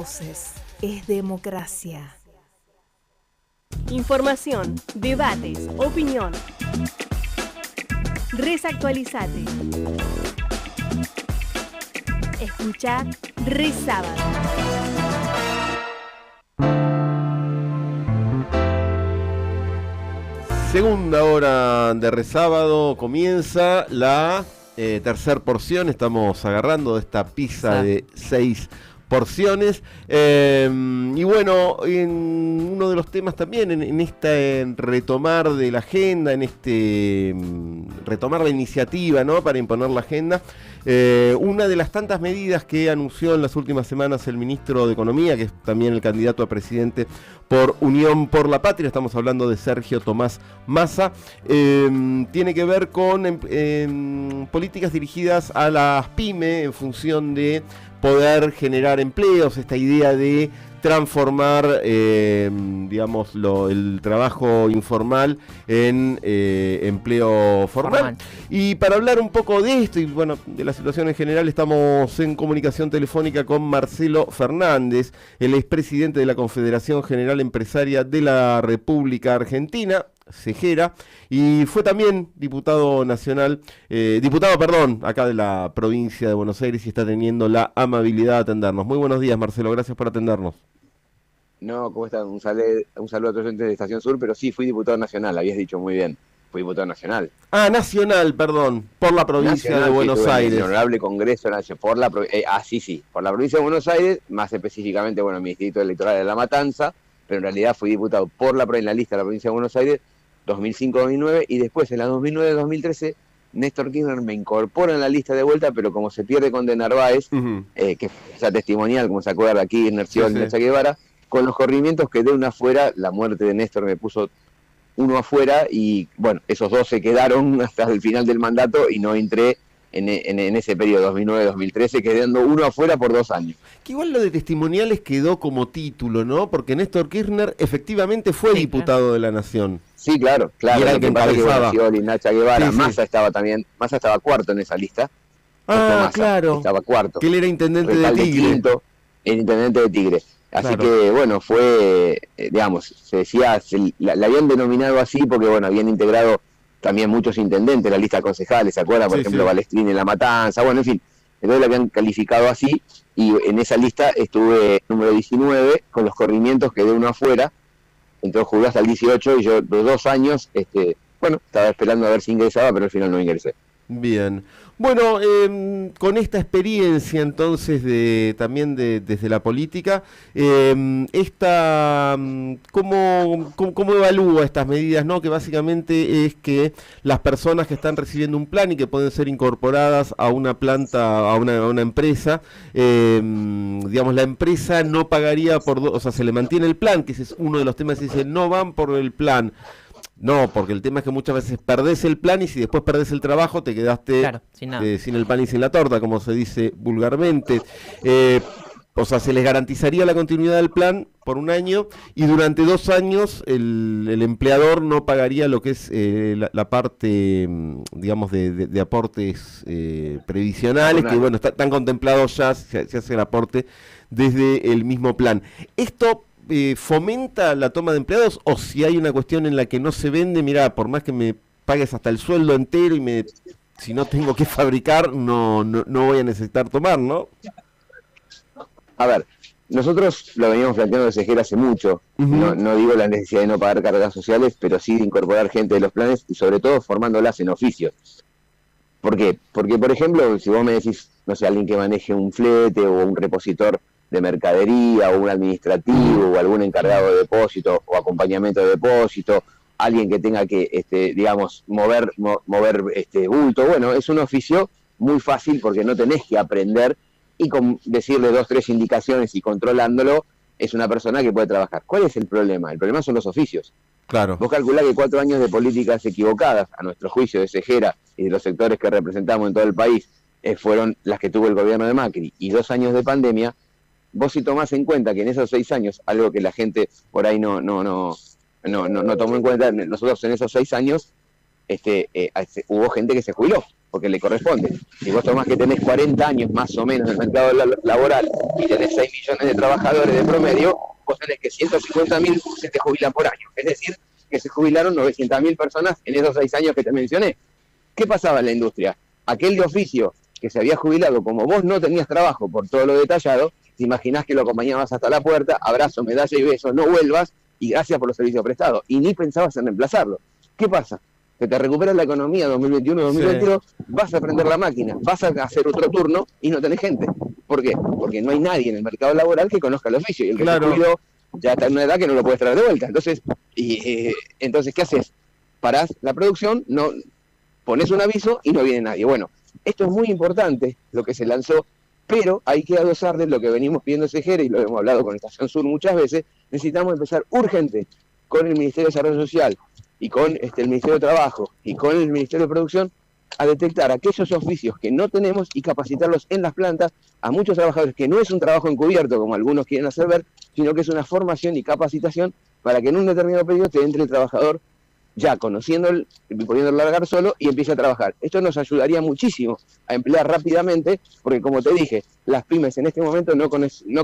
Voces es democracia. Información, debates, opinión. Resactualizate. Escucha Resábado. Segunda hora de Resábado, comienza la tercera porción. Estamos agarrando esta pizza de 6 porciones. Y bueno, uno de los temas también en retomar de la agenda, retomar la iniciativa, ¿no?, para imponer la agenda. Una de las tantas medidas que anunció en las últimas semanas el ministro de Economía, que es también el candidato a presidente por Unión por la Patria, estamos hablando de Sergio Tomás Massa, tiene que ver con políticas dirigidas a las pymes en función de poder generar empleos, esta idea de transformar, el trabajo informal en empleo formal. Y para hablar un poco de esto y bueno, de la situación en general, estamos en comunicación telefónica con Marcelo Fernández, el expresidente de la Confederación General Empresaria de la República Argentina, CEGERA, y fue también diputado acá de la provincia de Buenos Aires, y está teniendo la amabilidad de atendernos. Muy buenos días, Marcelo, gracias por atendernos. No, ¿cómo están? Un saludo a todos los oyentes de Estación Sur, pero sí, fui diputado nacional, habías dicho muy bien, fui diputado nacional. Ah, nacional, perdón, por la provincia de Buenos Aires. El honorable Congreso Nacional, por la provincia de Buenos Aires, más específicamente, mi distrito electoral de La Matanza, pero en realidad fui diputado en la lista de la provincia de Buenos Aires, 2005-2009, y después en la 2009-2013 Néstor Kirchner me incorpora en la lista de vuelta, pero como se pierde con De Narváez, que fue esa testimonial, como se acuerda, Kirchner, Scioli, Nacha Guevara, con los corrimientos quedé una afuera, la muerte de Néstor me puso uno afuera, y bueno, esos dos se quedaron hasta el final del mandato y no entré en ese periodo 2009-2013, quedando uno afuera por 2 años. Que igual lo de testimoniales quedó como título, ¿no? Porque Néstor Kirchner efectivamente fue diputado de la Nación. Sí, claro. Y era el que encabezaba. Scioli, Nacha Guevara, Massa estaba también, Massa estaba cuarto en esa lista. Ah, claro. Estaba cuarto. Que él era intendente de Tigre. Quinto, el intendente de Tigre. Así que, bueno, fue, se decía, la habían denominado así porque, habían integrado también muchos intendentes en la lista de concejales, ¿se acuerdan? Por ejemplo, Balestrini en La Matanza, en fin. Entonces la habían calificado así, y en esa lista estuve número 19, con los corrimientos quedé uno afuera, entonces jugué hasta el 18, y yo de 2 años, estaba esperando a ver si ingresaba, pero al final no ingresé. Bien. Bueno, con esta experiencia entonces desde la política, ¿cómo evalúa estas medidas, ¿no? Que básicamente es que las personas que están recibiendo un plan y que pueden ser incorporadas a una planta, a una empresa, la empresa no pagaría se le mantiene el plan, que ese es uno de los temas que dice, no van por el plan. No, porque el tema es que muchas veces perdés el plan y si después perdés el trabajo te quedaste sin el pan y sin la torta, como se dice vulgarmente. Se les garantizaría la continuidad del plan por 1 año y durante 2 años el empleador no pagaría lo que es la parte, de aportes previsionales, que están contemplados ya, se hace el aporte desde el mismo plan. Esto fomenta la toma de empleados, o si hay una cuestión en la que no se vende, mira, por más que me pagues hasta el sueldo entero y si no tengo que fabricar, no voy a necesitar tomar, ¿no? A ver, nosotros lo veníamos planteando de CEGERA hace mucho, no digo la necesidad de no pagar cargas sociales, pero sí de incorporar gente de los planes y sobre todo formándolas en oficios. ¿Por qué? Porque, por ejemplo, si vos me decís, alguien que maneje un flete o un repositor de mercadería o un administrativo o algún encargado de depósito o acompañamiento de depósito, alguien que tenga que, mover bulto, es un oficio muy fácil porque no tenés que aprender y con decirle 2, 3 indicaciones y controlándolo, es una persona que puede trabajar. ¿Cuál es el problema? El problema son los oficios. Claro. Vos calculás que 4 años de políticas equivocadas, a nuestro juicio de CEGERA y de los sectores que representamos en todo el país, fueron las que tuvo el gobierno de Macri, y 2 años de pandemia. Vos si tomás en cuenta que en esos 6 años, algo que la gente por ahí no tomó en cuenta, nosotros en esos 6 años hubo gente que se jubiló, porque le corresponde. Si vos tomás que tenés 40 años más o menos en el mercado laboral y tenés 6 millones de trabajadores de promedio, vos tenés que 150.000 se te jubilan por año. Es decir, que se jubilaron 900.000 personas en esos 6 años que te mencioné. ¿Qué pasaba en la industria? Aquel de oficio que se había jubilado, como vos no tenías trabajo por todo lo detallado, te imaginás que lo acompañabas hasta la puerta, abrazo, medalla y beso, no vuelvas y gracias por los servicios prestados. Y ni pensabas en reemplazarlo. ¿Qué pasa? Que te recuperas la economía 2021-2022, sí. Vas a prender la máquina, vas a hacer otro turno y no tenés gente. ¿Por qué? Porque no hay nadie en el mercado laboral que conozca el oficio. Y el que se jubiló ya está en una edad que no lo puedes traer de vuelta. Entonces, entonces ¿qué haces? Parás la producción, no pones un aviso y no viene nadie. Bueno, esto es muy importante, lo que se lanzó, pero hay que adosarle lo que venimos pidiendo Segera, y lo hemos hablado con Estación Sur muchas veces. Necesitamos empezar urgente con el Ministerio de Desarrollo Social y con el Ministerio de Trabajo y con el Ministerio de Producción a detectar aquellos oficios que no tenemos y capacitarlos en las plantas a muchos trabajadores, que no es un trabajo encubierto como algunos quieren hacer ver, sino que es una formación y capacitación para que en un determinado periodo te entre el trabajador ya conociéndolo y pudiéndolo largar solo y empiece a trabajar. Esto nos ayudaría muchísimo a emplear rápidamente, porque como te dije, las pymes en este momento no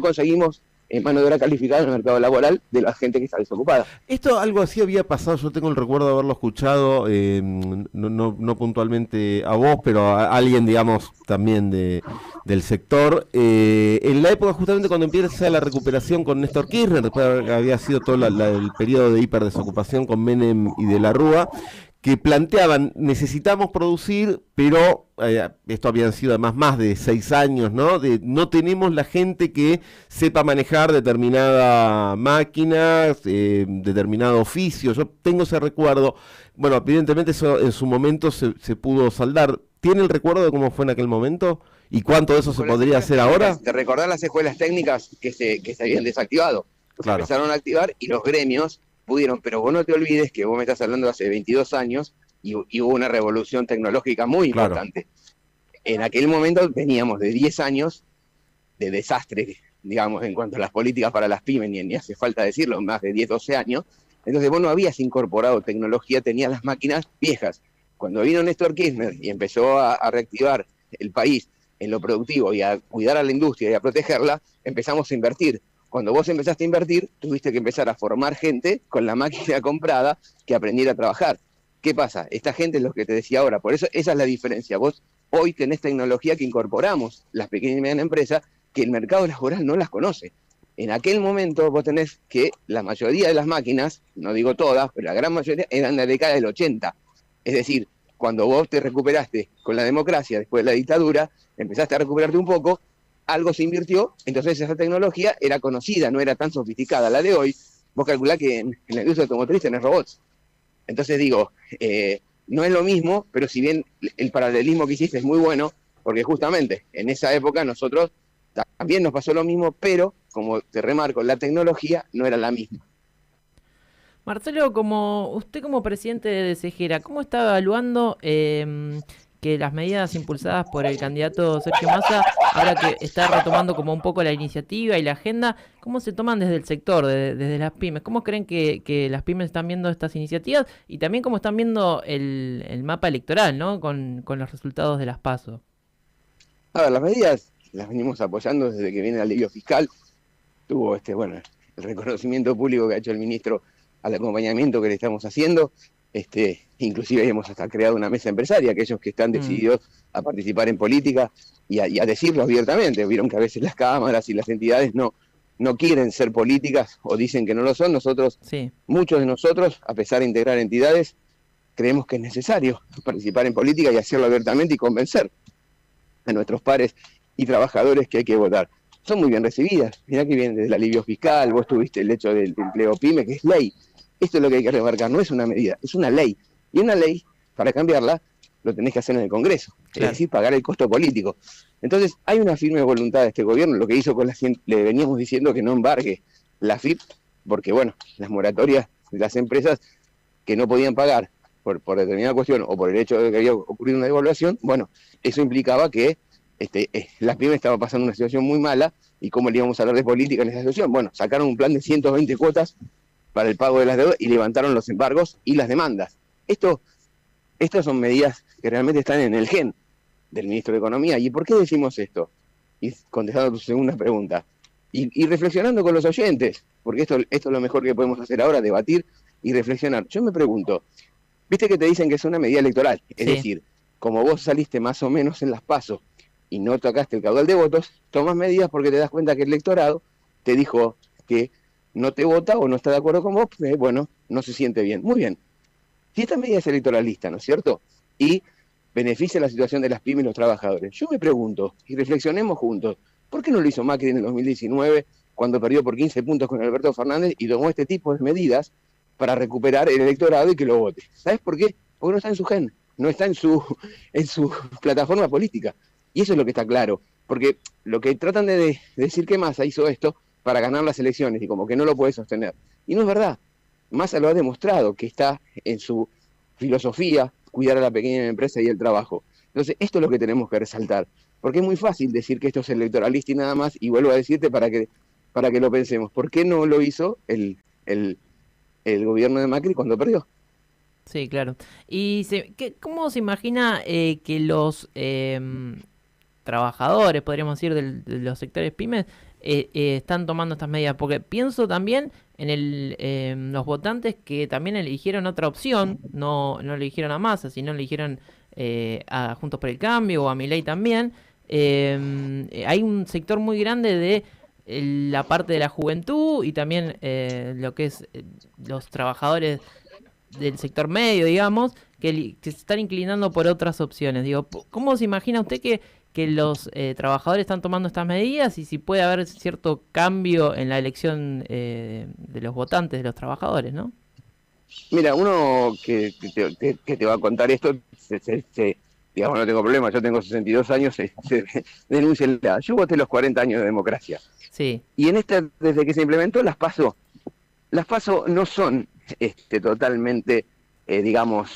conseguimos mano de obra calificada en el mercado laboral de la gente que está desocupada. Esto, algo así había pasado, yo tengo el recuerdo de haberlo escuchado, no puntualmente a vos, pero a alguien, digamos, también del sector, en la época justamente cuando empieza la recuperación con Néstor Kirchner, después había sido todo el periodo de hiperdesocupación con Menem y de la Rúa, que planteaban, necesitamos producir, pero esto habían sido además más de 6 años, ¿no? No tenemos la gente que sepa manejar determinada máquina, determinado oficio. Yo tengo ese recuerdo. Bueno, evidentemente eso en su momento se pudo saldar. ¿Tiene el recuerdo de cómo fue en aquel momento? ¿Y cuánto de eso se podría hacer ahora? Te recordás las escuelas técnicas que se habían desactivado. Claro. Se empezaron a activar y los gremios pudieron, pero vos no te olvides que vos me estás hablando de hace 22 años y hubo una revolución tecnológica muy importante. En aquel momento veníamos de 10 años de desastre, digamos, en cuanto a las políticas para las pymes, ni hace falta decirlo, más de 10, 12 años. Entonces vos no habías incorporado tecnología, tenías las máquinas viejas. Cuando vino Néstor Kirchner y empezó a reactivar el país en lo productivo y a cuidar a la industria y a protegerla, empezamos a invertir. Cuando vos empezaste a invertir, tuviste que empezar a formar gente con la máquina comprada que aprendiera a trabajar. ¿Qué pasa? Esta gente es lo que te decía ahora, por eso esa es la diferencia. Vos hoy tenés tecnología que incorporamos las pequeñas y medianas empresas que el mercado laboral no las conoce. En aquel momento vos tenés que la mayoría de las máquinas, no digo todas, pero la gran mayoría eran de la década del 80. Es decir, cuando vos te recuperaste con la democracia después de la dictadura, empezaste a recuperarte un poco, algo se invirtió, entonces esa tecnología era conocida, no era tan sofisticada. La de hoy, vos calculás que en la industria automotriz tenés robots. Entonces digo, no es lo mismo, pero si bien el paralelismo que hiciste es muy bueno, porque justamente en esa época nosotros también nos pasó lo mismo, pero como te remarco, la tecnología no era la misma. Marcelo, usted como presidente de Segera, ¿cómo está evaluando que las medidas impulsadas por el candidato Sergio Massa, ahora que está retomando como un poco la iniciativa y la agenda, cómo se toman desde el sector, desde las pymes? ¿Cómo creen que las pymes están viendo estas iniciativas? Y también cómo están viendo el mapa electoral, ¿no? Con los resultados de las PASO. A ver, las medidas las venimos apoyando desde que viene el alivio fiscal. Tuvo el reconocimiento público que ha hecho el ministro al acompañamiento que le estamos haciendo. Inclusive hemos hasta creado una mesa empresaria, aquellos que están decididos a participar en política y a decirlo abiertamente. Vieron que a veces las cámaras y las entidades no quieren ser políticas o dicen que no lo son. Nosotros, sí. Muchos de nosotros, a pesar de integrar entidades, creemos que es necesario participar en política y hacerlo abiertamente y convencer a nuestros pares y trabajadores que hay que votar. Son muy bien recibidas. Mirá que viene desde el alivio fiscal, vos tuviste el hecho del empleo pyme, que es ley. Esto es lo que hay que remarcar, no es una medida, es una ley. Y una ley, para cambiarla, lo tenés que hacer en el Congreso, claro. Es decir, pagar el costo político. Entonces, hay una firme voluntad de este gobierno, lo que hizo con le veníamos diciendo que no embargue la FIP, porque las moratorias de las empresas que no podían pagar por determinada cuestión o por el hecho de que había ocurrido una devaluación, eso implicaba que las pymes estaban pasando una situación muy mala, y cómo le íbamos a hablar de política en esa situación. Sacaron un plan de 120 cuotas para el pago de las deudas y levantaron los embargos y las demandas. Esto estas son medidas que realmente están en el gen del ministro de Economía. ¿Y por qué decimos esto? Y contestando a tu segunda pregunta, y reflexionando con los oyentes, porque esto es lo mejor que podemos hacer ahora, debatir y reflexionar. Yo me pregunto, viste que te dicen que es una medida electoral, es decir, como vos saliste más o menos en las PASO y no tocaste el caudal de votos, tomas medidas porque te das cuenta que el electorado te dijo que no te vota o no está de acuerdo con vos, bueno, no se siente bien. Muy bien. Si esta medida es electoralista, ¿no es cierto? Y beneficia la situación de las pymes y los trabajadores. Yo me pregunto, y reflexionemos juntos, ¿por qué no lo hizo Macri en el 2019 cuando perdió por 15 puntos con Alberto Fernández y tomó este tipo de medidas para recuperar el electorado y que lo vote? ¿Sabes por qué? Porque no está en su gen, no está en su plataforma política. Y eso es lo que está claro, porque lo que tratan de decir que Massa hizo esto para ganar las elecciones y como que no lo puede sostener. Y no es verdad. Massa lo ha demostrado que está en su filosofía cuidar a la pequeña empresa y el trabajo. Entonces, esto es lo que tenemos que resaltar, porque es muy fácil decir que esto es electoralista y nada más, y vuelvo a decirte para que lo pensemos. ¿Por qué no lo hizo el gobierno de Macri cuando perdió? Sí, claro. ¿Y cómo se imagina que los trabajadores, podríamos decir, de los sectores pymes, están tomando estas medidas? Porque pienso también en los votantes que también eligieron otra opción, no eligieron a Massa, sino eligieron a Juntos por el Cambio o a Milei también. Hay un sector muy grande de la parte de la juventud y también lo que es los trabajadores del sector medio, digamos, que se están inclinando por otras opciones. Digo, ¿cómo se imagina usted que los trabajadores están tomando estas medidas y si puede haber cierto cambio en la elección de los votantes, de los trabajadores, ¿no? Mira, uno que te va a contar esto, digamos, no tengo problema, yo tengo 62 años, denuncia la edad. Yo voté los 40 años de democracia. Sí. Y desde que se implementó las PASO no son totalmente, digamos,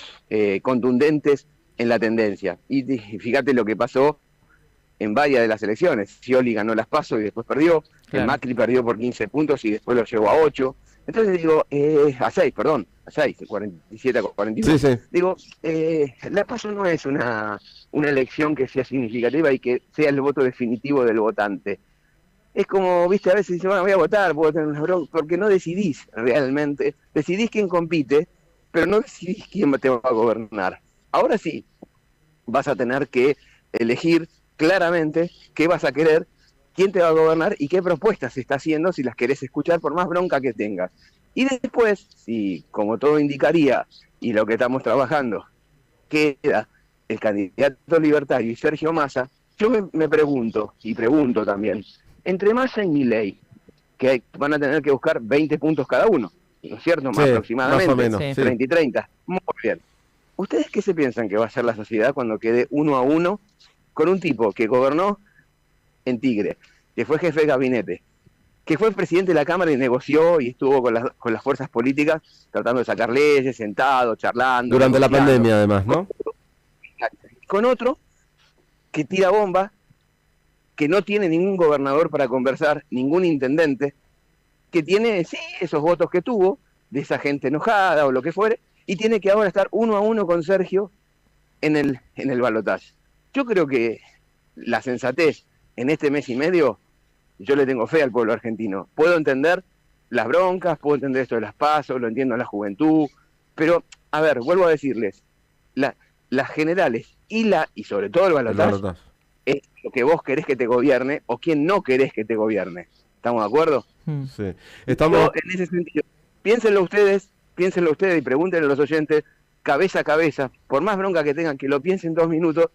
contundentes en la tendencia. Y fíjate lo que pasó en varias de las elecciones. Scioli ganó las PASO y después perdió. Claro. Macri perdió por 15 puntos y después lo llevó a 8. Entonces digo, a 6, 47 a 41. Sí. Digo, la PASO no es una elección que sea significativa y que sea el voto definitivo del votante. Es como, viste, a veces dice, bueno, voy a votar, puedo tener una bronca, porque no decidís realmente. Decidís quién compite, pero no decidís quién te va a gobernar. Ahora sí, vas a tener que elegir claramente qué vas a querer, quién te va a gobernar y qué propuestas se está haciendo si las querés escuchar por más bronca que tengas. Y después, si como todo indicaría, y lo que estamos trabajando, queda el candidato libertario y Sergio Massa, yo me pregunto, y pregunto también, entre Massa y Milei, que van a tener que buscar 20 puntos cada uno, ¿no es cierto? Más aproximadamente, más o menos, sí. 30 y 30. Muy bien. ¿Ustedes qué se piensan que va a ser la sociedad cuando quede 1-1 con un tipo que gobernó en Tigre, que fue jefe de gabinete, que fue presidente de la Cámara y negoció y estuvo con las fuerzas políticas tratando de sacar leyes, sentado, charlando? Durante la pandemia, además, ¿no? Con otro que tira bomba, que no tiene ningún gobernador para conversar, ningún intendente, que tiene, sí, esos votos que tuvo, de esa gente enojada o lo que fuere, y tiene que ahora estar 1-1 con Sergio en el balotaje. Yo creo que la sensatez en este mes y medio, yo le tengo fe al pueblo argentino. Puedo entender las broncas, puedo entender esto de las PASO, lo entiendo en la juventud, pero, a ver, vuelvo a decirles, las generales y sobre todo el balotaje es lo que vos querés que te gobierne o quién no querés que te gobierne. ¿Estamos de acuerdo? Sí. Yo, en ese sentido, piénsenlo ustedes y pregúntenle a los oyentes, cabeza a cabeza, por más bronca que tengan, que lo piensen 2 minutos,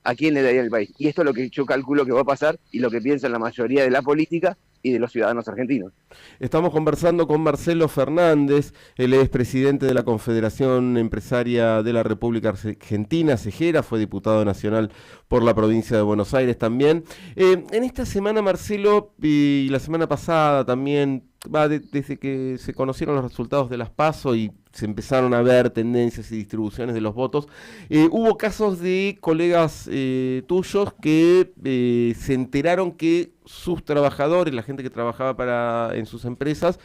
¿a quién le daría el país? Y esto es lo que yo calculo que va a pasar y lo que piensa la mayoría de la política y de los ciudadanos argentinos. Estamos conversando con Marcelo Fernández, él es presidente de la Confederación Empresaria de la República Argentina, CEGERA, fue diputado nacional por la provincia de Buenos Aires también. En esta semana, Marcelo, y la semana pasada también, desde que se conocieron los resultados de las PASO y se empezaron a ver tendencias y distribuciones de los votos. Hubo casos de colegas tuyos que se enteraron que sus trabajadores, la gente que trabajaba en sus empresas,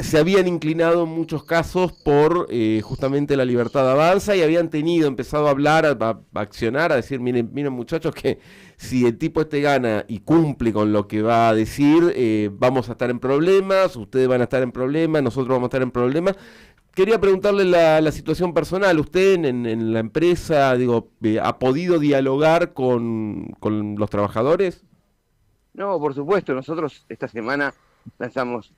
se habían inclinado en muchos casos por justamente la Libertad Avanza y habían empezado a hablar, a accionar, a decir, miren muchachos, que si el tipo gana y cumple con lo que va a decir, vamos a estar en problemas, ustedes van a estar en problemas, nosotros vamos a estar en problemas. Quería preguntarle la situación personal. ¿Usted en la empresa, ha podido dialogar con los trabajadores? No, por supuesto, nosotros esta semana lanzamos,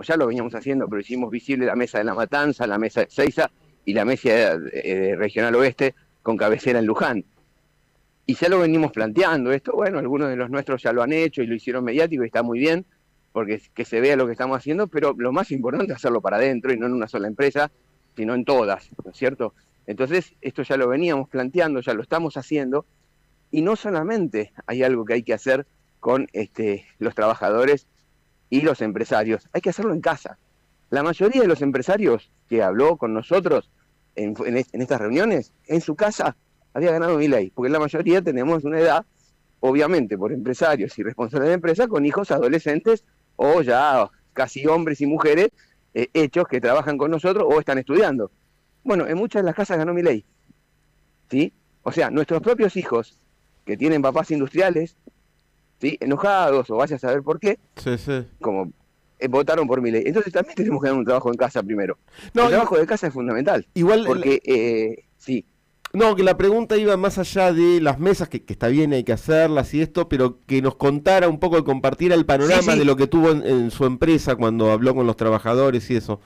ya lo veníamos haciendo, pero hicimos visible la mesa de La Matanza, la mesa de Ezeiza y la mesa regional oeste con cabecera en Luján. Y ya lo venimos planteando esto, bueno, algunos de los nuestros ya lo han hecho y lo hicieron mediático y está muy bien, porque que se vea lo que estamos haciendo, pero lo más importante es hacerlo para adentro y no en una sola empresa, sino en todas, ¿no es cierto? Entonces, esto ya lo veníamos planteando, ya lo estamos haciendo, y no solamente hay algo que hay que hacer con los trabajadores y los empresarios, hay que hacerlo en casa. La mayoría de los empresarios que habló con nosotros en estas reuniones, en su casa había ganado Milei, porque la mayoría tenemos una edad, obviamente por empresarios y responsables de empresa, con hijos adolescentes o ya casi hombres y mujeres hechos que trabajan con nosotros o están estudiando. Bueno, en muchas de las casas ganó Milei, ¿sí? O sea, nuestros propios hijos, que tienen papás industriales, ¿sí?, enojados o vaya a saber por qué, como votaron por Milei. Entonces también tenemos que dar un trabajo en casa primero. El trabajo de casa es fundamental. Igual, porque, sí. No, que la pregunta iba más allá de las mesas, que está bien, hay que hacerlas y esto, pero que nos contara un poco, que compartiera el panorama de lo que tuvo en su empresa cuando habló con los trabajadores y eso.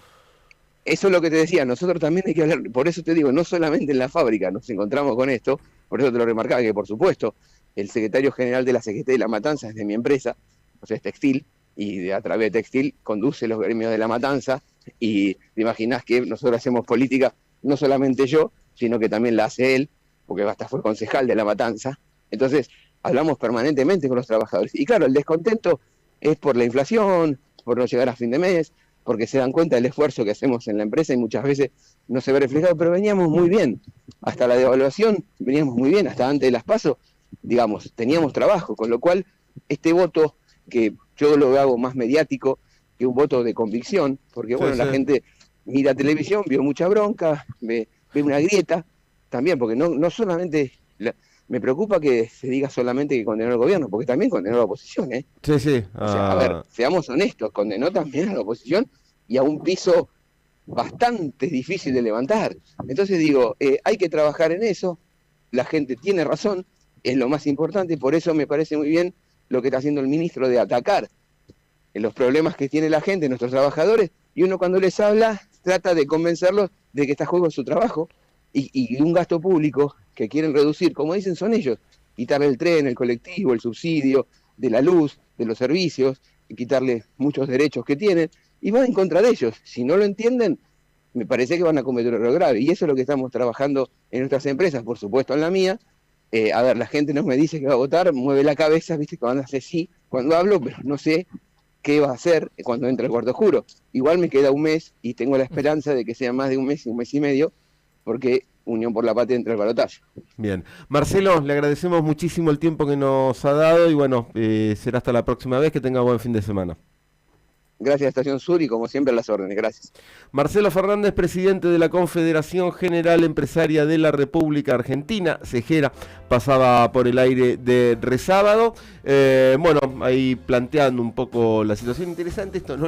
Eso es lo que te decía, nosotros también hay que hablar, por eso te digo, no solamente en la fábrica nos encontramos con esto, por eso te lo remarcaba, que por supuesto, el secretario general de la CGT de La Matanza es de mi empresa, o sea, es textil, y a través de textil conduce los gremios de La Matanza, y te imaginás que nosotros hacemos política, no solamente yo, sino que también la hace él, porque hasta fue concejal de La Matanza. Entonces, hablamos permanentemente con los trabajadores. Y claro, el descontento es por la inflación, por no llegar a fin de mes, porque se dan cuenta del esfuerzo que hacemos en la empresa y muchas veces no se ve reflejado, pero veníamos muy bien. Hasta la devaluación veníamos muy bien, hasta antes de las PASO, digamos, teníamos trabajo, con lo cual este voto, que yo lo hago más mediático que un voto de convicción, porque bueno, la gente mira televisión, vio mucha bronca, ve una grieta, también, porque no solamente, me preocupa que se diga solamente que condenó al gobierno, porque también condenó a la oposición, ¿eh? Sí, sí. O sea, a ver, seamos honestos, condenó también a la oposición y a un piso bastante difícil de levantar. Entonces digo, hay que trabajar en eso, la gente tiene razón, es lo más importante, por eso me parece muy bien lo que está haciendo el ministro de atacar los problemas que tiene la gente, nuestros trabajadores, y uno cuando les habla trata de convencerlos de que está a juego su trabajo y un gasto público que quieren reducir, como dicen son ellos, quitarle el tren, el colectivo, el subsidio de la luz, de los servicios, y quitarle muchos derechos que tienen, y va en contra de ellos. Si no lo entienden, me parece que van a cometer un error grave, y eso es lo que estamos trabajando en nuestras empresas, por supuesto en la mía. A ver, la gente no me dice que va a votar, mueve la cabeza, viste, cuando hace sí, cuando hablo, pero no sé qué va a hacer cuando entre el cuarto oscuro. Igual me queda un mes y tengo la esperanza de que sea más de un mes y medio, porque Unión por la Patria entra al balotaje. Bien. Marcelo, le agradecemos muchísimo el tiempo que nos ha dado y bueno, será hasta la próxima vez, que tenga buen fin de semana. Gracias, Estación Sur, y como siempre a las órdenes. Gracias. Marcelo Fernández, presidente de la Confederación General Empresaria de la República Argentina, CEGERA, pasaba por el aire de Resábado. Bueno, ahí planteando un poco la situación interesante. Esto no